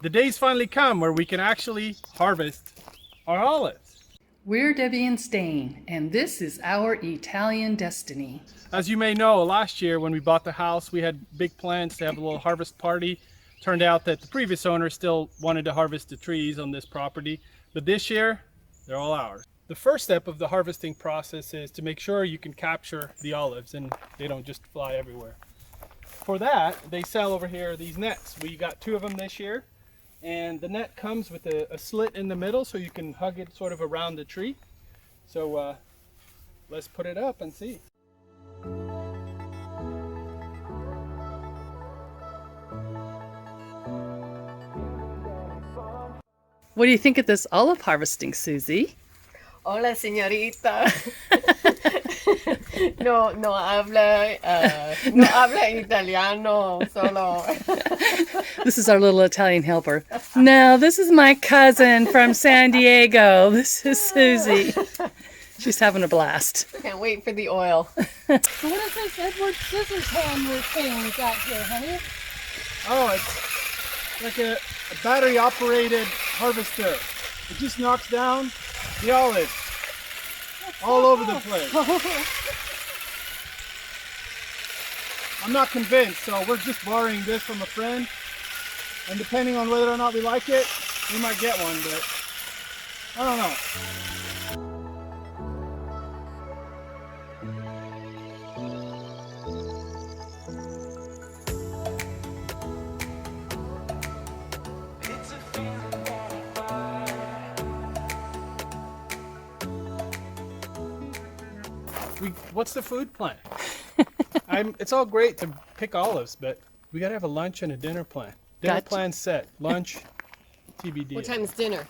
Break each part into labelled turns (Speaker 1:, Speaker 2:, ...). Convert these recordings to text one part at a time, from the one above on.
Speaker 1: The day's finally come where we can actually harvest our olives.
Speaker 2: We're Debbie and Stain, and this is our Italian destiny.
Speaker 1: As you may know, last year when we bought the house, we had big plans to have a little harvest party. Turned out that the previous owner still wanted to harvest the trees on this property, but this year, they're all ours. The first step of the harvesting process is to make sure you can capture the olives and they don't just fly everywhere. For that, they sell over here these nets. We got 2 of them this year. And the net comes with a slit in the middle so you can hug it sort of around the tree. So let's put it up and see.
Speaker 2: What do you think of this olive harvesting, Susie?
Speaker 3: Hola, señorita. No habla italiano, solo.
Speaker 2: This is our little Italian helper. No, this is my cousin from San Diego. This is Susie. She's having a blast.
Speaker 3: Can't wait for the oil.
Speaker 4: So what is this Edward Scissorhands thing we got here, honey?
Speaker 1: Oh, it's like a battery operated harvester. It just knocks down the olives all over the place. I'm not convinced, so we're just borrowing this from a friend. And depending on whether or not we like it, we might get one, but I don't know. What's the food plan? It's all great to pick olives, but we gotta have a lunch and a dinner plan. Dinner
Speaker 2: Gotcha.
Speaker 1: plan set. Lunch, TBD.
Speaker 3: What time is dinner?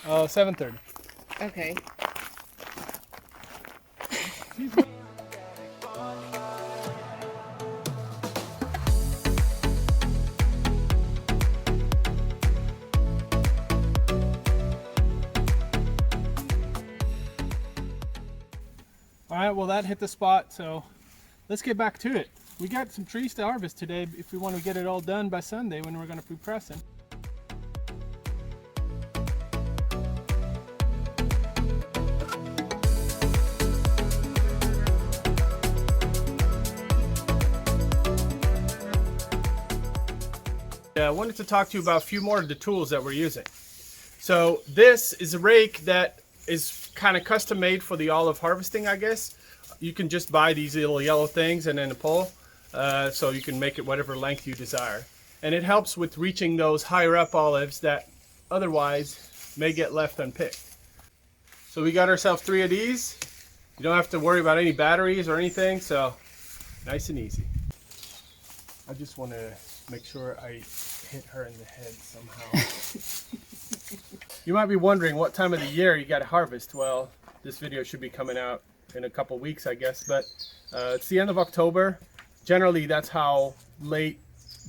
Speaker 1: Oh, 7:30.
Speaker 3: Okay.
Speaker 1: All right, well that hit the spot, so let's get back to it. We got some trees to harvest today if we want to get it all done by Sunday when we're going to be pressing. I wanted to talk to you about a few more of the tools that we're using. So this is a rake that is kind of custom made for the olive harvesting, I guess. You can just buy these little yellow things and then a pole, so you can make it whatever length you desire. And it helps with reaching those higher up olives that otherwise may get left unpicked. So we got ourselves 3 of these. You don't have to worry about any batteries or anything, so nice and easy. I just want to make sure I hit her in the head somehow. You might be wondering what time of the year you got to harvest. Well, this video should be coming out in a couple weeks, I guess, but it's the end of October. Generally, that's how late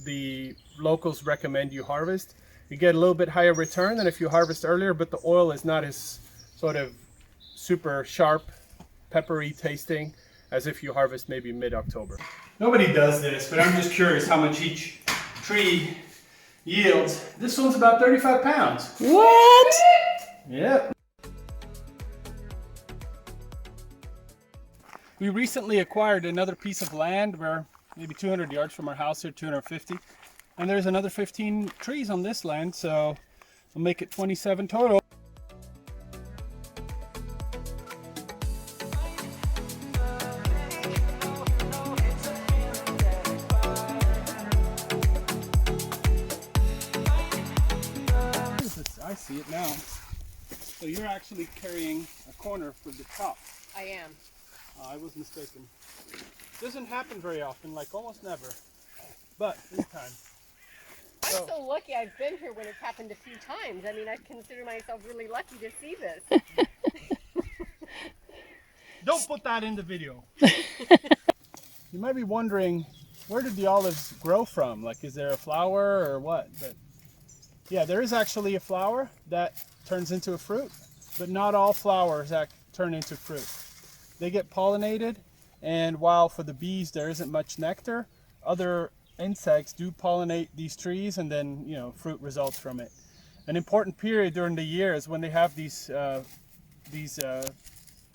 Speaker 1: the locals recommend you harvest. You get a little bit higher return than if you harvest earlier, but the oil is not as sort of super sharp, peppery tasting as if you harvest maybe mid-October. Nobody does this, but I'm just curious how much each tree yields. This one's about 35 pounds.
Speaker 2: What?
Speaker 1: Yep. We recently acquired another piece of land. We're maybe 200 yards from our house here, 250. And there's another 15 trees on this land, so we'll make it 27 total. I see it now. So you're actually carrying a corner for the top.
Speaker 3: I am.
Speaker 1: I was mistaken. Doesn't happen very often, like almost never. But this time.
Speaker 3: I'm so lucky I've been here when it's happened a few times. I mean, I consider myself really lucky to see this.
Speaker 1: Don't put that in the video. You might be wondering, where did the olives grow from? Like, is there a flower or what? But yeah, there is actually a flower that turns into a fruit, but not all flowers turn into fruit. They get pollinated, and while for the bees there isn't much nectar, other insects do pollinate these trees, and then fruit results from it. An important period during the year is when they have these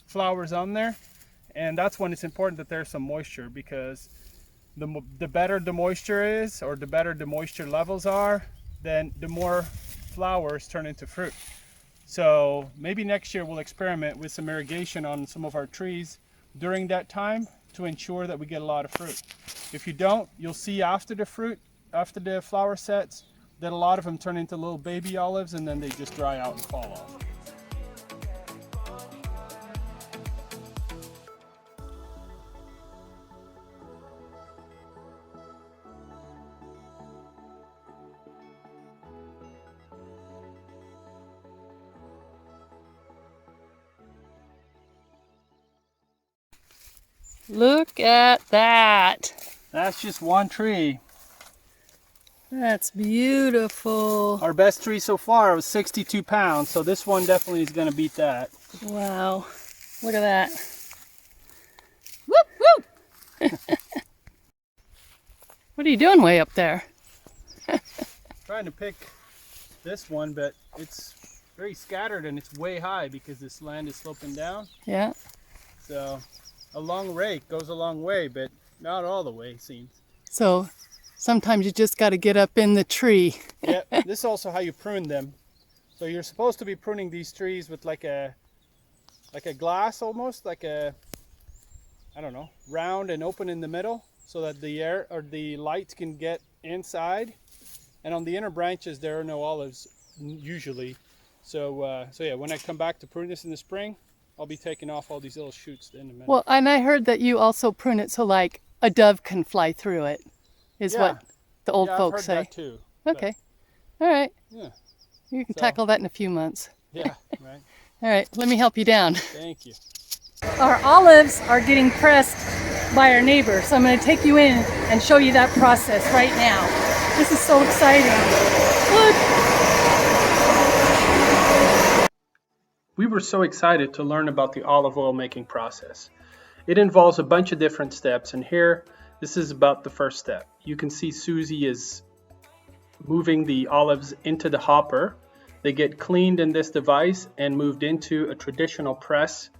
Speaker 1: flowers on there, and that's when it's important that there's some moisture, because the better the moisture is, or the better the moisture levels are, then the more flowers turn into fruit. So maybe next year we'll experiment with some irrigation on some of our trees during that time to ensure that we get a lot of fruit. If you don't, you'll see after the flower sets, that a lot of them turn into little baby olives, and then they just dry out and fall off.
Speaker 2: Look at that.
Speaker 1: That's just one tree.
Speaker 2: That's beautiful.
Speaker 1: Our best tree so far was 62 pounds, so this one definitely is going to beat that.
Speaker 2: Wow. Look at that. Whoop, whoop. What are you doing way up there?
Speaker 1: Trying to pick this one, but it's very scattered and it's way high because this land is sloping down.
Speaker 2: Yeah.
Speaker 1: So a long rake goes a long way, but not all the way, it seems.
Speaker 2: So sometimes you just got to get up in the tree.
Speaker 1: Yeah, this is also how you prune them. So you're supposed to be pruning these trees with like a glass, almost like a, I don't know, round and open in the middle, so that the air or the light can get inside. And on the inner branches there are no olives usually. So yeah, when I come back to prune this in the spring, I'll be taking off all these little shoots in a minute.
Speaker 2: Well, and I heard that you also prune it so like a dove can fly through it, is what the old folks say.
Speaker 1: I've heard that too.
Speaker 2: Okay. All right.
Speaker 1: Yeah.
Speaker 2: You can tackle that in a few months.
Speaker 1: Yeah, right.
Speaker 2: All right, let me help you down.
Speaker 1: Thank you.
Speaker 2: Our olives are getting pressed by our neighbor, so I'm going to take you in and show you that process right now. This is so exciting. Look.
Speaker 1: We were so excited to learn about the olive oil making process. It involves a bunch of different steps, and here, this is about the first step. You can see Susie is moving the olives into the hopper. They get cleaned in this device and moved into a traditional press,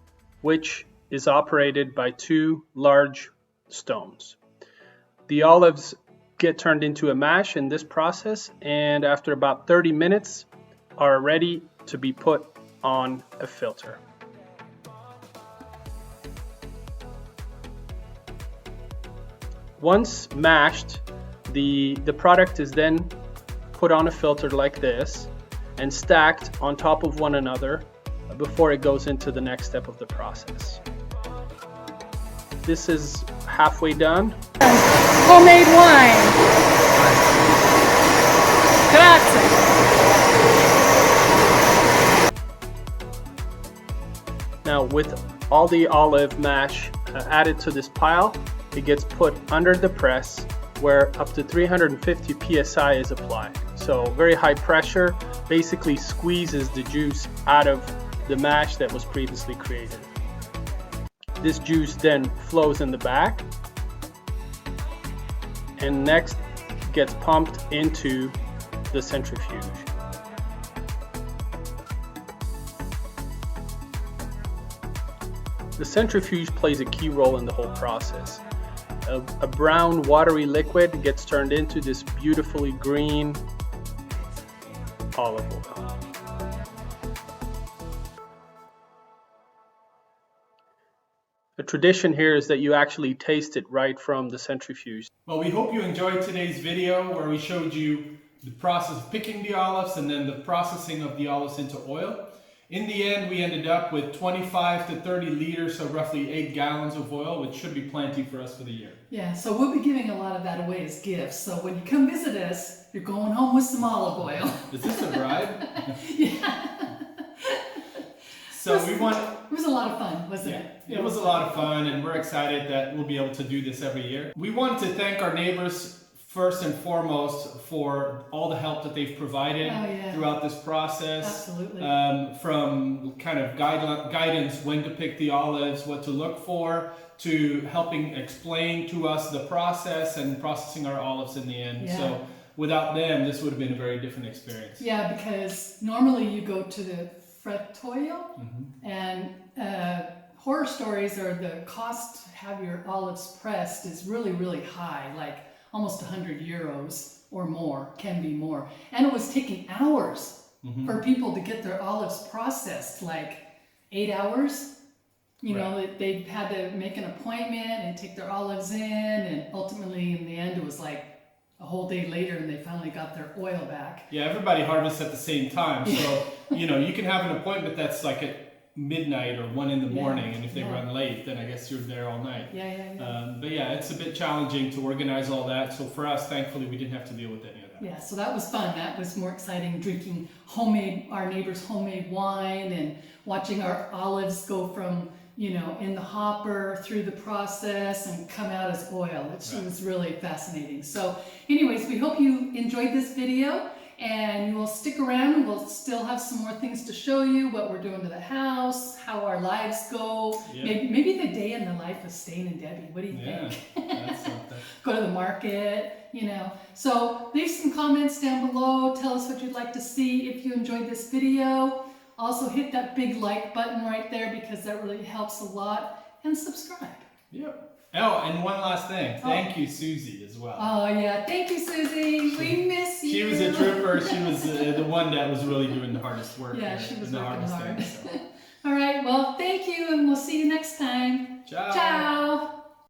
Speaker 1: which is operated by two large stones. The olives get turned into a mash in this process, and after about 30 minutes are ready to be put on a filter. Once mashed, the product is then put on a filter like this and stacked on top of one another before it goes into the next step of the process. This is halfway done.
Speaker 2: Homemade wine. Grazie.
Speaker 1: Now, with all the olive mash added to this pile, it gets put under the press where up to 350 psi is applied. So very high pressure basically squeezes the juice out of the mash that was previously created. This juice then flows in the back and next gets pumped into the centrifuge. The centrifuge plays a key role in the whole process. A brown watery liquid gets turned into this beautifully green olive oil. The tradition here is that you actually taste it right from the centrifuge. Well, we hope you enjoyed today's video where we showed you the process of picking the olives and then the processing of the olives into oil. In the end, we ended up with 25 to 30 liters, so roughly 8 gallons of oil, which should be plenty for us for the year.
Speaker 2: Yeah, so we'll be giving a lot of that away as gifts. So when you come visit us, you're going home with some olive oil.
Speaker 1: Is this a bribe?
Speaker 2: Yeah.
Speaker 1: So we want...
Speaker 2: It was a lot of fun, wasn't it?
Speaker 1: It was a lot of fun, and we're excited that we'll be able to do this every year. We want to thank our neighbors first and foremost for all the help that they've provided throughout this process.
Speaker 2: Absolutely.
Speaker 1: From kind of guidance when to pick the olives, what to look for, to helping explain to us the process and processing our olives in the end. So without them, this would have been a very different experience.
Speaker 2: Yeah, because normally you go to the frittoio and horror stories are the cost to have your olives pressed is really, really high, like almost 100 euros or more, can be more. And it was taking hours for people to get their olives processed, like 8 hours. You know, they had to make an appointment and take their olives in, and ultimately in the end it was like a whole day later and they finally got their oil back.
Speaker 1: Yeah, everybody harvests at the same time. So, you know, you can have an appointment that's like at midnight or 1 in the morning, and if they run late, then I guess you're there all night. But yeah, it's a bit challenging to organize all that. So for us, thankfully, we didn't have to deal with any of that.
Speaker 2: Yeah, so that was fun. That was more exciting, drinking our neighbor's homemade wine and watching our olives go from, you know, in the hopper through the process and come out as oil, which was really fascinating. So anyways, we hope you enjoyed this video. And you will stick around. We'll still have some more things to show you, what we're doing to the house, how our lives go. Maybe the day in the life of Stain and Debbie. What do you think?
Speaker 1: That's something.
Speaker 2: Go to the market, you know. So leave some comments down below. Tell us what you'd like to see if you enjoyed this video. Also hit that big like button right there because that really helps a lot. And subscribe.
Speaker 1: Yep. Oh, and one last thing. Thank you, Susie, as well.
Speaker 2: Oh, yeah. Thank you, Susie. We miss you.
Speaker 1: She was a trooper. She was the one that was really doing the hardest work.
Speaker 2: Yeah, she was
Speaker 1: the
Speaker 2: working hard.
Speaker 1: So.
Speaker 2: All right. Well, thank you, and we'll see you next time.
Speaker 1: Ciao.
Speaker 2: Ciao.